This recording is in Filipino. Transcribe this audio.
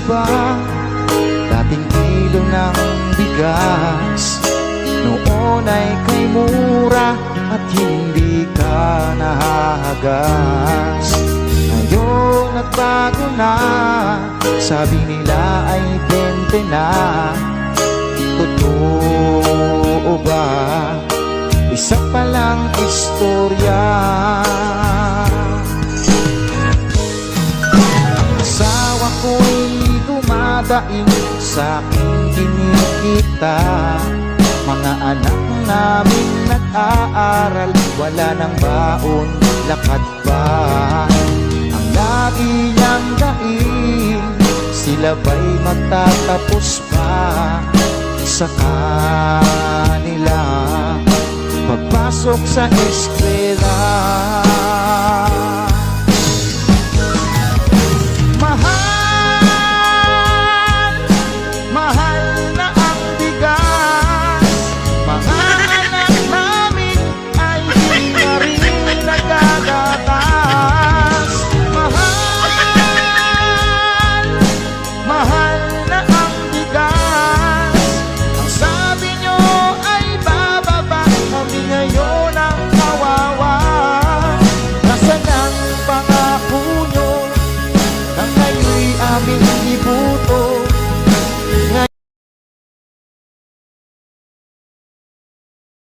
ba? Dating kilo ng bigas noon ay kay mura at hindi ka nahahagas. Ngayon nagbago na, sabi nila ay 20 na. Totoo ba? Isa palang istorya. Asawa ko'y dumadaing sa aking kinikita. Mga anak namin nag-aaral, wala nang baon, lakad pa. Ang lagi niyang daing, sila ba'y magtatapos pa sa kanila pagpasok sa eskwela.